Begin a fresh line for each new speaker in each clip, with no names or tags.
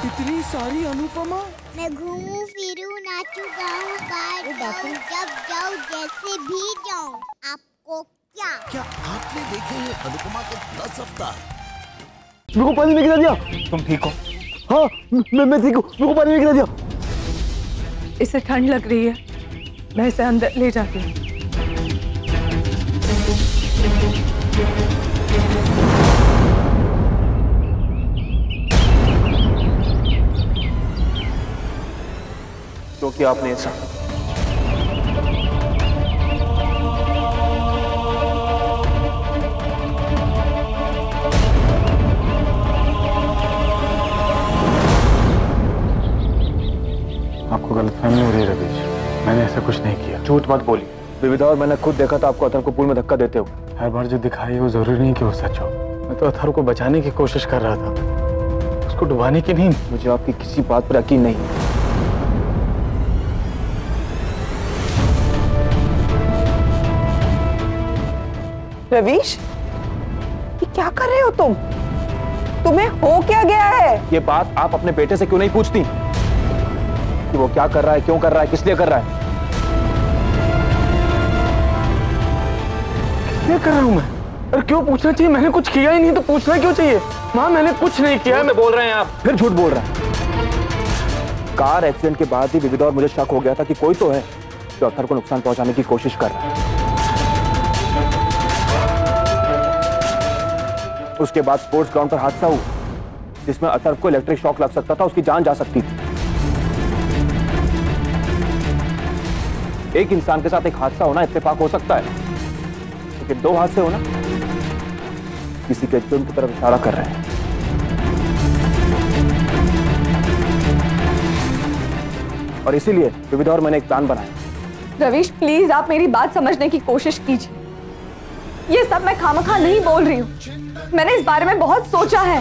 इतनी सारी अनुपमा।
मैं घूमूं फिरूं नाचूं गाऊं बाहर जाऊं जब जाऊं जैसे भी जाऊं, आपको क्या
आपने देखे हैं अनुपमा के 10 अवतार?
मेरे को पानी में गिरा दिया।
तुम ठीक हो?
हाँ मैं ठीक हूँ, मेरे को पानी में गिरा दिया।
इसे ठंड लग रही है, मैं इसे अंदर ले जाती हूँ।
क्योंकि आपने ऐसा
आपको गलतफहमी हो रही है रवीश, मैंने ऐसा कुछ नहीं किया।
झूठ मत बोलिए। विविधा और मैंने खुद देखा था आपको अथर को पूल में धक्का देते हुए।
हर बार जो दिखाई है वो जरूरी नहीं कि वो सच हो। मैं तो अथर को बचाने की कोशिश कर रहा था, उसको डुबाने की नहीं।
मुझे आपकी किसी बात पर यकीन नहीं है।
रवीश, ये क्या कर रहे हो तुम? तुम्हें हो क्या गया है?
ये बात आप अपने बेटे से क्यों नहीं पूछती कि वो क्या कर रहा है, क्यों कर रहा है, किस लिए कर रहा है?
किस लिए कर रहा हूँ मैं? अरे क्यों पूछना चाहिए? मैंने कुछ किया ही नहीं तो पूछना क्यों चाहिए? माँ मैंने कुछ नहीं किया। मैं बोल रहे हैं आप
फिर झूठ बोल रहा है। कार एक्सीडेंट के बाद ही विविधा और मुझे शक हो गया था कि कोई तो है जो अथर को नुकसान पहुंचाने की कोशिश कर रहा है। उसके बाद स्पोर्ट्स ग्राउंड पर हादसा हुआ जिसमें अथर को इलेक्ट्रिक शॉक लग सकता था, उसकी जान जा सकती थी। एक इंसान के साथ एक हादसा होना इत्तेफाक हो सकता है, लेकिन दो हादसे होना किसी के जुर्म की तरफ इशारा कर रहे हैं। और इसीलिए विविधा और मैंने एक प्लान बनाया।
रवीश प्लीज आप मेरी बात समझने की कोशिश कीजिए। ये सब मैं खामखा नहीं बोल रही हूँ। मैंने इस बारे में बहुत सोचा है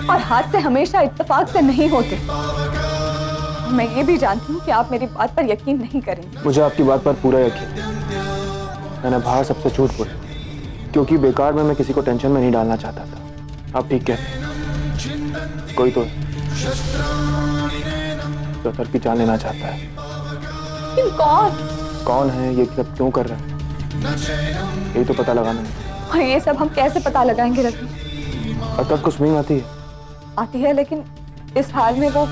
और हादसे हमेशा इत्तेफाक से नहीं होते। मैं ये भी जानती हूँ कि आप मेरी बात पर यकीन नहीं करेंगे।
मुझे आपकी बात पर पूरा यकीन। मैंने बाहर सबसे झूठ बोला क्योंकि बेकार में मैं किसी को टेंशन में नहीं डालना चाहता था। आप ठीक कहते हैं, कोई तो अथर की जान लेना चाहता है।
लेकिन कौन
है, ये सब क्यों कर रहा है, यही तो पता लगाना है।
और ये सब हम कैसे पता लगाएंगे रवीश?
अथर को स्विमिंग
आती है, लेकिन इस हाल में वो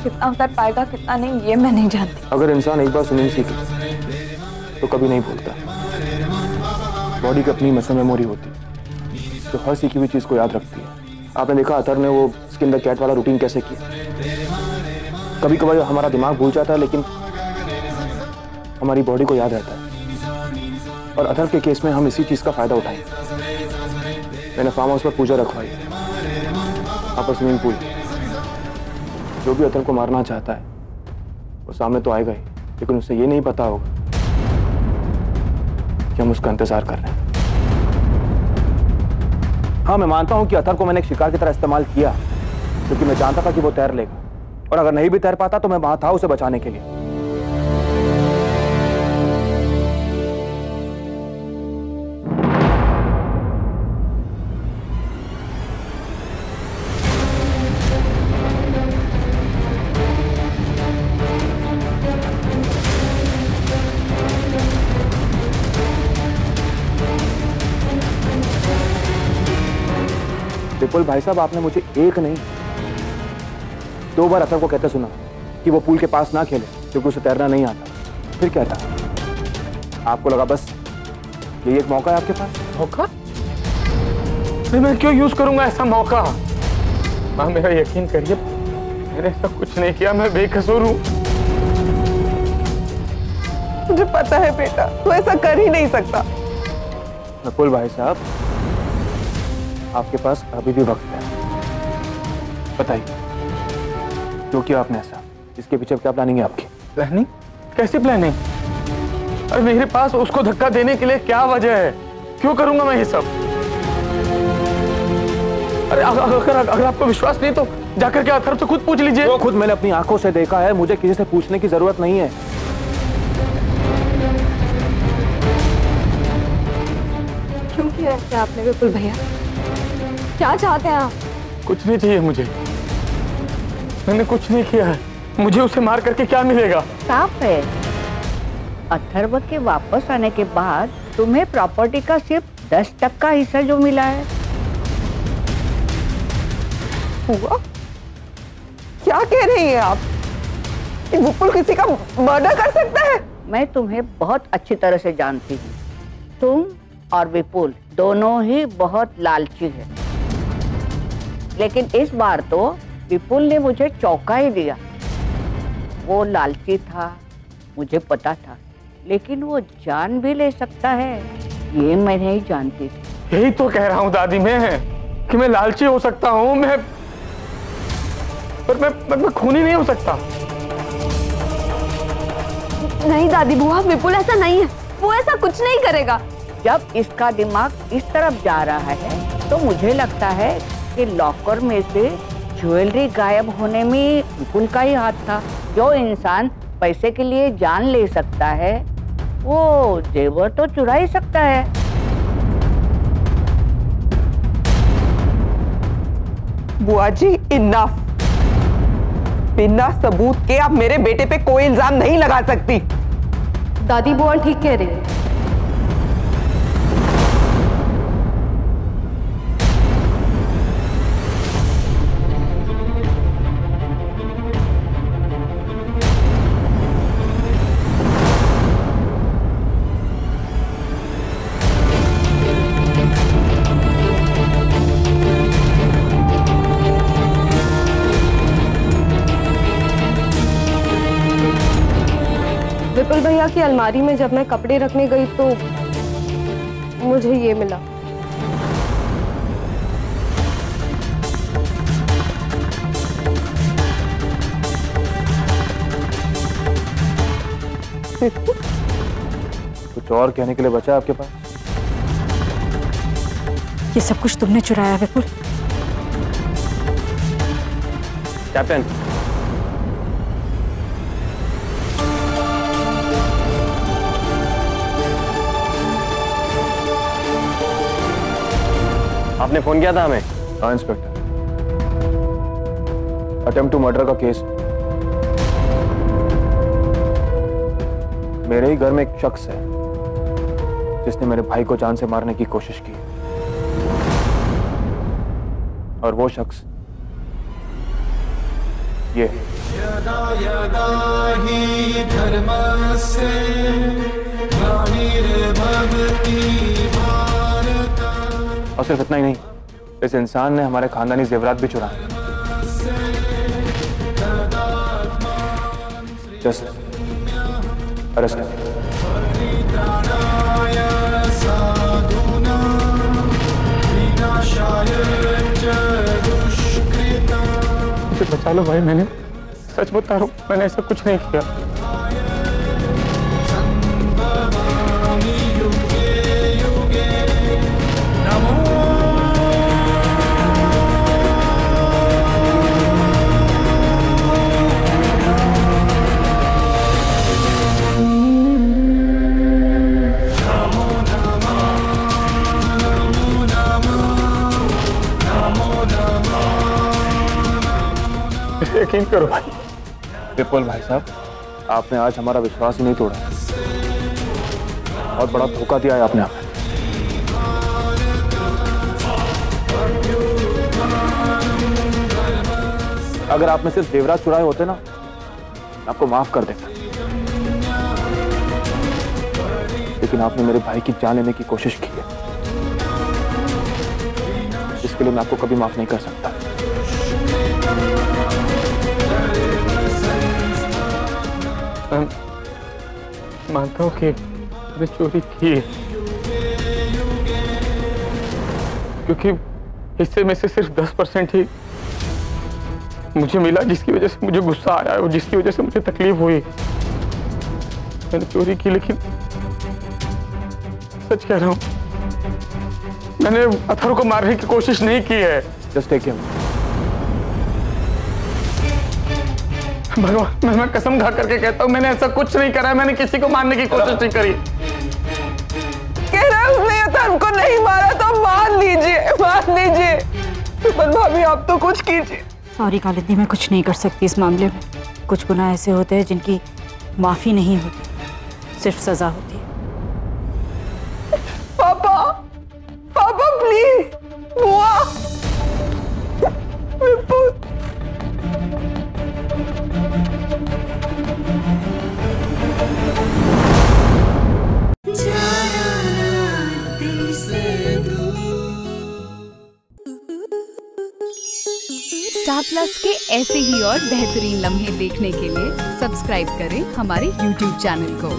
कितना उतर पाएगा कितना नहीं ये मैं नहीं जानती।
अगर इंसान एक बार स्विमिंग सीखे तो कभी नहीं भूलता। बॉडी की अपनी मसल मेमोरी होती है जो हर सीखी हुई चीज को याद रखती है। आपने देखा अथर ने वो स्किन द कैट वाला रूटीन कैसे किया। कभी कभार हमारा दिमाग भूल जाता है लेकिन हमारी बॉडी को याद रहता है। और अथर के केस में हम इसी चीज का फायदा उठाएंगे। मैंने फार्म हाउस पर पूजा रखवाई, वहां पर स्विमिंग पूल। जो भी अथर को मारना चाहता है वो सामने तो आएगा ही, लेकिन उसे ये नहीं पता होगा कि हम उसका इंतजार कर रहे हैं। हाँ, मैं मानता हूं कि अथर को मैंने एक शिकार की तरह इस्तेमाल किया क्योंकि मैं जानता था कि वो तैर लेगा, और अगर नहीं भी तैर पाता तो मैं वहां था उसे बचाने के लिए। विपुल भाई साहब, आपने मुझे एक नहीं 2 बार अथर को कहते सुना कि वो पूल के पास ना खेले क्योंकि उसे तैरना नहीं आता। फिर क्या था? आपको लगा बस यही एक मौका है आपके पास।
मौका? मैं क्यों यूज करूंगा ऐसा मौका? माँ मेरा यकीन करिए, मैंने ऐसा कुछ नहीं किया। मैं बेकसूर हूँ।
मुझे पता है बेटा, तू ऐसा कर ही नहीं सकता।
विपुल भाई साहब, आपके पास अभी भी वक्त है। बताइए क्यों किया आपने ऐसा? इसके पीछे क्या प्लानिंग है आपकी?
प्लानिंग? कैसी प्लानिंग? अरे मेरे पास उसको धक्का देने के लिए क्या वजह है? क्यों करूंगा मैं ये सब? अरे अगर आपको विश्वास नहीं तो जाकर के अथर से खुद पूछ लीजिए।
वो खुद मैंने अपनी आंखों से देखा है, मुझे किसी से पूछने की जरूरत नहीं है।
क्यों किया ऐसे आपने विपुल भैया? क्या चाहते हैं आप?
कुछ नहीं चाहिए मुझे, मैंने कुछ नहीं किया है। मुझे उसे मार करके क्या मिलेगा?
साफ है, अथर्व के वापस आने के बाद तुम्हें प्रॉपर्टी का सिर्फ 10% हिस्सा जो मिला है।
हुआ? क्या कह रही हैं आप? कि विपुल किसी का मर्डर कर सकता है?
मैं तुम्हें बहुत अच्छी तरह से जानती हूँ। तुम और विपुल दोनों ही बहुत लालची हैं। लेकिन इस बार तो विपुल ने मुझे चौंका ही दिया। वो लालची था, मुझे पता था, लेकिन वो जान भी ले सकता है, ये मैं नहीं जानती थी।
यही तो कह रहा हूँ दादी मैं कि मैं लालची हो सकता हूँ, पर मैं खूनी नहीं हो सकता।
नहीं दादी बुआ, विपुल ऐसा नहीं है, वो ऐसा कुछ नहीं करेगा।
जब इसका दिमाग इस तरफ जा रहा है तो मुझे लगता है कि लॉकर में से ज्वेलरी गायब होने में विपुल का ही हाथ था। जो इंसान पैसे के लिए जान ले सकता है वो जेवर तो चुरा ही सकता है।
बुआ जी इनफ। बिना सबूत के आप मेरे बेटे पे कोई इल्जाम नहीं लगा सकती।
दादी बुआ ठीक कह रही है। विपुल भैया की अलमारी में जब मैं कपड़े रखने गई तो मुझे ये मिला।
कुछ और कहने के लिए बचा आपके पास?
ये सब कुछ तुमने चुराया विपुल?
कैप्टन, आपने फोन किया था हमें? हाँ इंस्पेक्टर, अटेम्प्ट टू मर्डर का केस। मेरे ही घर में एक शख्स है जिसने मेरे भाई को जान से मारने की कोशिश की, और वो शख्स ये
यदा यदा हि धर्मस्य ग्लानिर्भवति भारत।
और सिर्फ इतना ही नहीं, इस इंसान ने हमारे खानदानी जेवरात भी चुराए। जस्ट अरेस्ट कर।
मुझे बचा लो भाई, मैंने सच बता रहा हूँ, मैंने ऐसा कुछ नहीं किया। यकीन करो भाई।
विपुल भाई साहब, आपने आज हमारा विश्वास ही नहीं तोड़ा, बहुत बड़ा धोखा दिया है आपने हमें। अगर आपने सिर्फ जेवरात चुराए होते ना, आपको माफ कर देता, लेकिन आपने मेरे भाई की जान लेने की कोशिश की है, इसके लिए मैं आपको कभी माफ नहीं कर सकता।
मानता हूँ कि मैंने चोरी की है, क्योंकि हिस्से में से सिर्फ 10% ही मुझे मिला, जिसकी वजह से मुझे गुस्सा आया और जिसकी वजह से मुझे तकलीफ हुई। मैंने चोरी की, लेकिन सच कह रहा हूँ, मैंने अथर्व को मारने की कोशिश नहीं की है।
Just take him.
भगवान, मैं कसम खा करके कहता हूँ, मैंने ऐसा कुछ नहीं करा है, मैंने किसी को मारने की कोशिश नहीं करी।
कह रहा है उसने अथर्व को नहीं मारा तो मान लीजिए, मान लीजिए। सुमन भाभी आप तो कुछ कीजिए।
सॉरी कालिंदी, मैं कुछ नहीं कर सकती इस मामले में। कुछ गुनाह ऐसे होते हैं जिनकी माफी नहीं होती, सिर्फ सजा होती है।
पापा, पापा प्लीज, बुआ, विपुल।
स्टार प्लस के ऐसे ही और बेहतरीन लम्हे देखने के लिए सब्सक्राइब करें हमारे YouTube चैनल को।